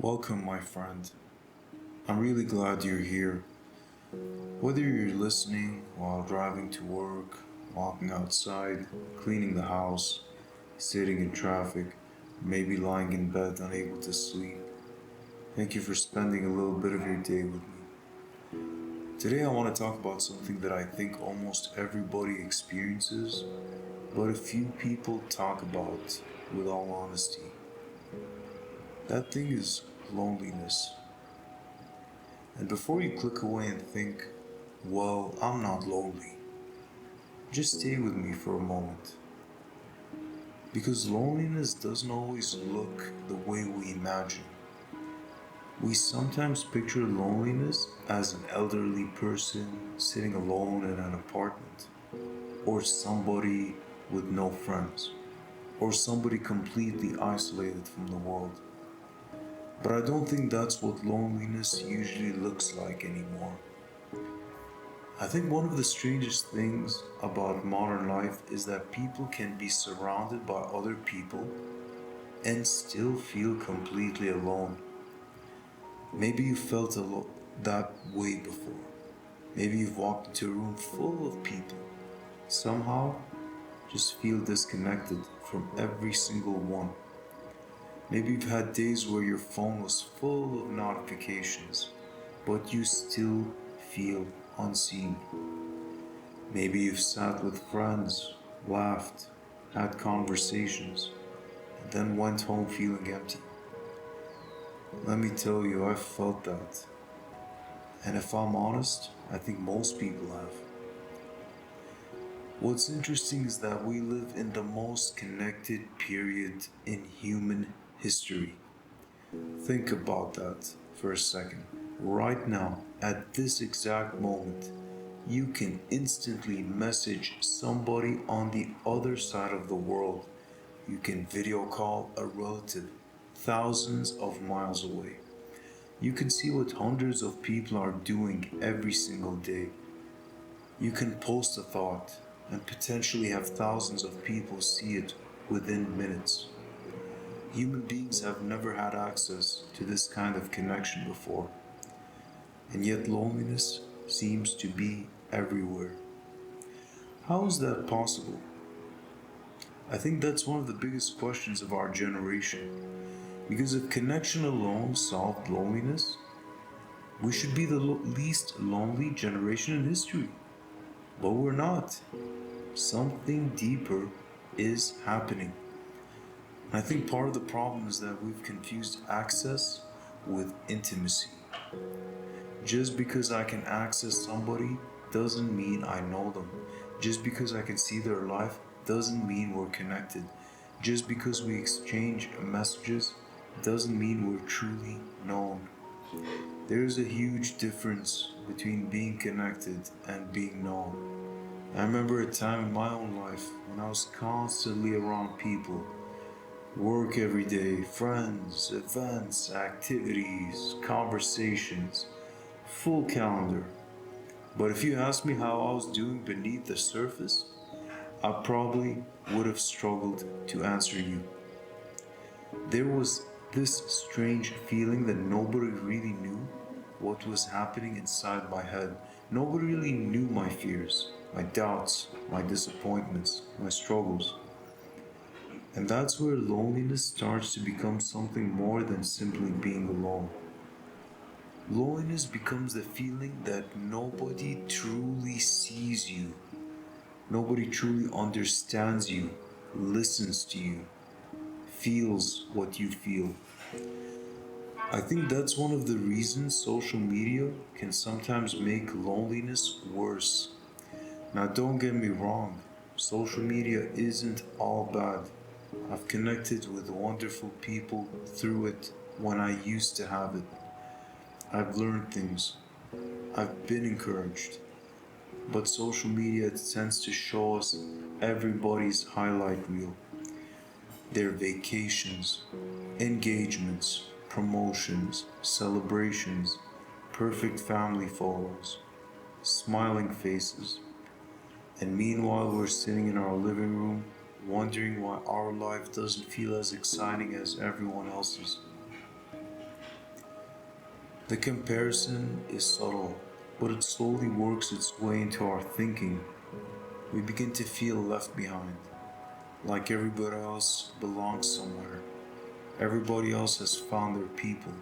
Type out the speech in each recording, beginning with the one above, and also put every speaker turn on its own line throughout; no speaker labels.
Welcome, my friend. I'm really glad you're here. Whether you're listening while driving to work, walking outside, cleaning the house, sitting in traffic, maybe lying in bed unable to sleep, thank you for spending a little bit of your day with me. Today, I want to talk about something that I think almost everybody experiences, but a few people talk about with all honesty. That thing is loneliness. And before you click away and think, well, I'm not lonely, just stay with me for a moment. Because loneliness doesn't always look the way we imagine. We sometimes picture loneliness as an elderly person sitting alone in an apartment, or somebody with no friends, or somebody completely isolated from the world. But I don't think that's what loneliness usually looks like anymore. I think one of the strangest things about modern life is that people can be surrounded by other people and still feel completely alone. Maybe you felt that way before. Maybe you've walked into a room full of people, somehow just feel disconnected from every single one. Maybe you've had days where your phone was full of notifications, but you still feel unseen. Maybe you've sat with friends, laughed, had conversations, and then went home feeling empty. Let me tell you, I've felt that. And if I'm honest, I think most people have. What's interesting is that we live in the most connected period in human history. Think about that for a second. Right now, at this exact moment, you can instantly message somebody on the other side of the world. You can video call a relative thousands of miles away. You can see what hundreds of people are doing every single day. You can post a thought and potentially have thousands of people see it within minutes. Human beings have never had access to this kind of connection before, and yet loneliness seems to be everywhere. How is that possible? I think that's one of the biggest questions of our generation. Because if connection alone solved loneliness, we should be the least lonely generation in history. But we're not. Something deeper is happening. I think part of the problem is that we've confused access with intimacy. Just because I can access somebody doesn't mean I know them. Just because I can see their life doesn't mean we're connected. Just because we exchange messages doesn't mean we're truly known. There's a huge difference between being connected and being known. I remember a time in my own life when I was constantly around people, work every day, friends, events, activities, conversations, full calendar. But if you asked me how I was doing beneath the surface, I probably would have struggled to answer you. There was this strange feeling that nobody really knew what was happening inside my head. Nobody really knew my fears, my doubts, my disappointments, my struggles. And that's where loneliness starts to become something more than simply being alone. Loneliness becomes the feeling that nobody truly sees you, nobody truly understands you, listens to you, feels what you feel. I think that's one of the reasons social media can sometimes make loneliness worse. Now, don't get me wrong, social media isn't all bad. I've connected with wonderful people through it when I used to have it. I've learned things, I've been encouraged. But social media tends to show us everybody's highlight reel, their vacations, engagements, promotions, celebrations, perfect family photos, smiling faces. And meanwhile, we're sitting in our living room wondering why our life doesn't feel as exciting as everyone else's. The comparison is subtle, but it slowly works its way into our thinking. We begin to feel left behind, like everybody else belongs somewhere. Everybody else has found their people.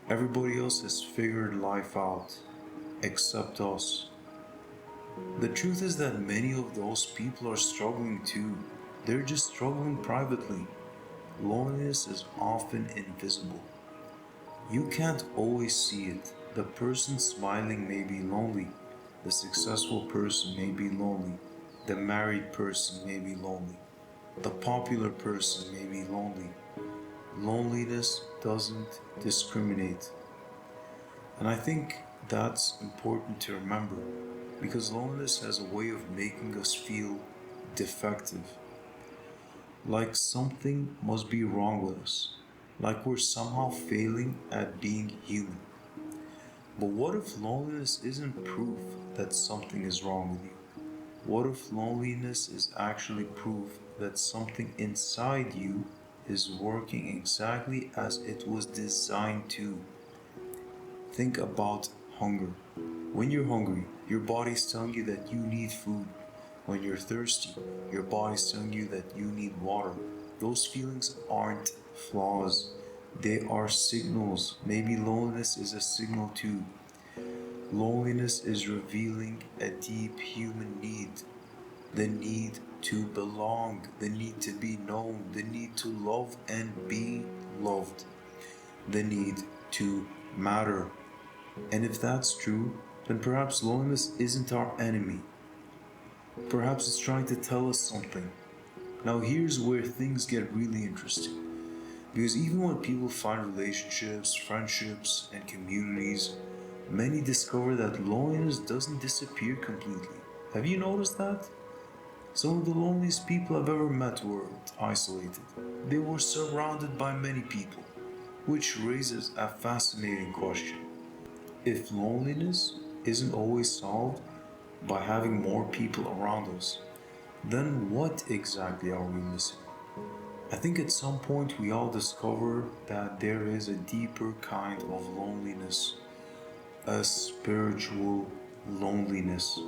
Everybody else has figured life out, except us. The truth is that many of those people are struggling too. They're just struggling privately. Loneliness is often invisible. You can't always see it. The person smiling may be lonely. The successful person may be lonely. The married person may be lonely. The popular person may be lonely. Loneliness doesn't discriminate. And I think that's important to remember because loneliness has a way of making us feel defective. Like something must be wrong with us. Like we're somehow failing at being human. But what if loneliness isn't proof that something is wrong with you? What if loneliness is actually proof that something inside you is working exactly as it was designed to? Think about hunger. When you're hungry, your body's telling you that you need food. When you're thirsty, your body's telling you that you need water. Those feelings aren't flaws, they are signals. Maybe loneliness is a signal too. Loneliness is revealing a deep human need, the need to belong, the need to be known, the need to love and be loved, the need to matter. And if that's true, then perhaps loneliness isn't our enemy. Perhaps it's trying to tell us something. Now, here's where things get really interesting. Because even when people find relationships, friendships, and communities, many discover that loneliness doesn't disappear completely. Have you noticed that? Some of the loneliest people I've ever met were isolated. They were surrounded by many people, which raises a fascinating question. If loneliness isn't always solved by having more people around us, then what exactly are we missing? I think at some point we all discover that there is a deeper kind of loneliness, a spiritual loneliness,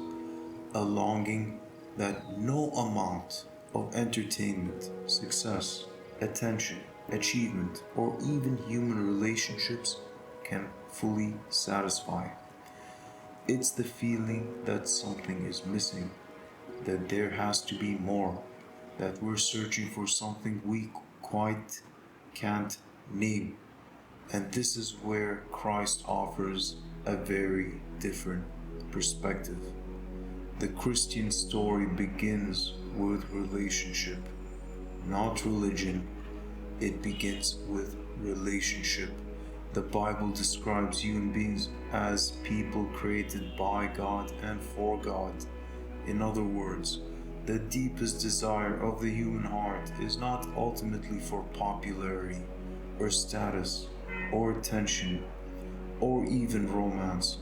a longing that no amount of entertainment, success, attention, achievement, or even human relationships can fully satisfy. It's the feeling that something is missing, that there has to be more, that we're searching for something we quite can't name. And this is where Christ offers a very different perspective. The Christian story begins with relationship, not religion. It begins with relationship. The Bible describes human beings as people created by God and for God. In other words, the deepest desire of the human heart is not ultimately for popularity or status or attention or even romance.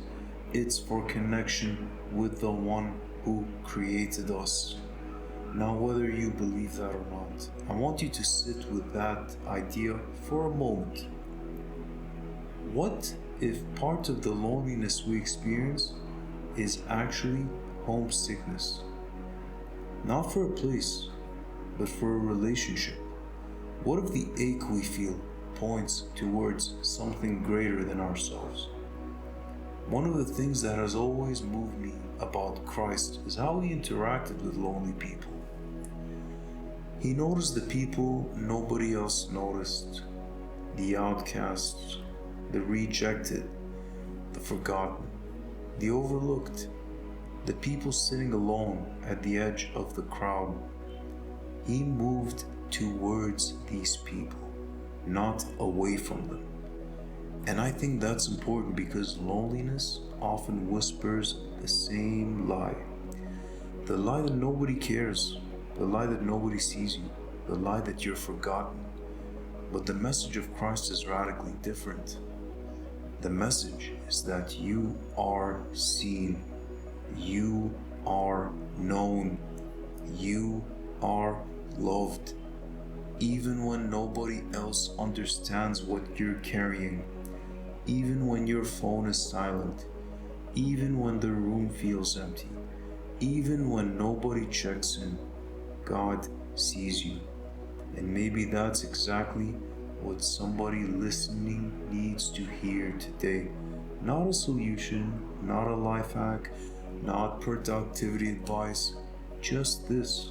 It's for connection with the one who created us. Now, whether you believe that or not, I want you to sit with that idea for a moment. What if part of the loneliness we experience is actually homesickness? Not for a place, but for a relationship. What if the ache we feel points towards something greater than ourselves? One of the things that has always moved me about Christ is how he interacted with lonely people. He noticed the people nobody else noticed, the outcasts, the rejected, the forgotten, the overlooked, the people sitting alone at the edge of the crowd. He moved towards these people, not away from them. And I think that's important because loneliness often whispers the same lie. The lie that nobody cares, the lie that nobody sees you, the lie that you're forgotten. But the message of Christ is radically different. The message is that you are seen, you are known, you are loved, even when nobody else understands what you're carrying. even when your phone is silent, even when the room feels empty, even when nobody checks in, God sees you. And maybe that's exactly what somebody listening needs to hear today. Not a solution, not a life hack, not productivity advice, just this.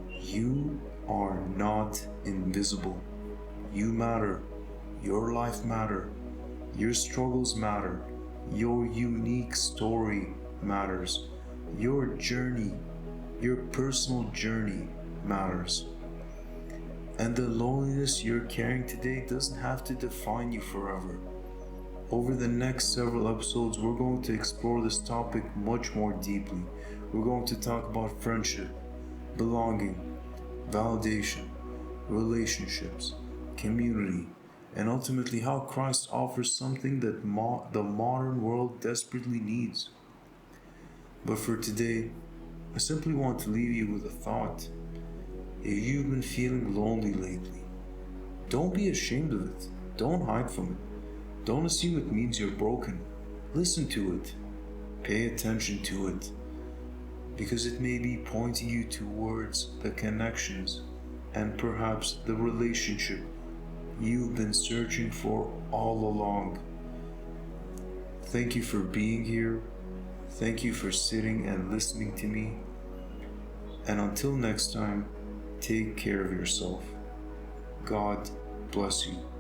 You are not invisible. You matter. Your life matters. Your struggles matter. Your unique story matters. Your journey, your personal journey matters. And the loneliness you're carrying today doesn't have to define you forever. Over the next several episodes, we're going to explore this topic much more deeply. We're going to talk about friendship, belonging, validation, relationships, community, and ultimately how Christ offers something that the modern world desperately needs. But for today, I simply want to leave you with a thought. If you've been feeling lonely lately, don't be ashamed of it. Don't hide from it. Don't assume it means you're broken. Listen to it. Pay attention to it. Because it may be pointing you towards the connections and perhaps the relationship you've been searching for all along. Thank you for being here. Thank you for sitting and listening to me. And until next time, take care of yourself. God bless you.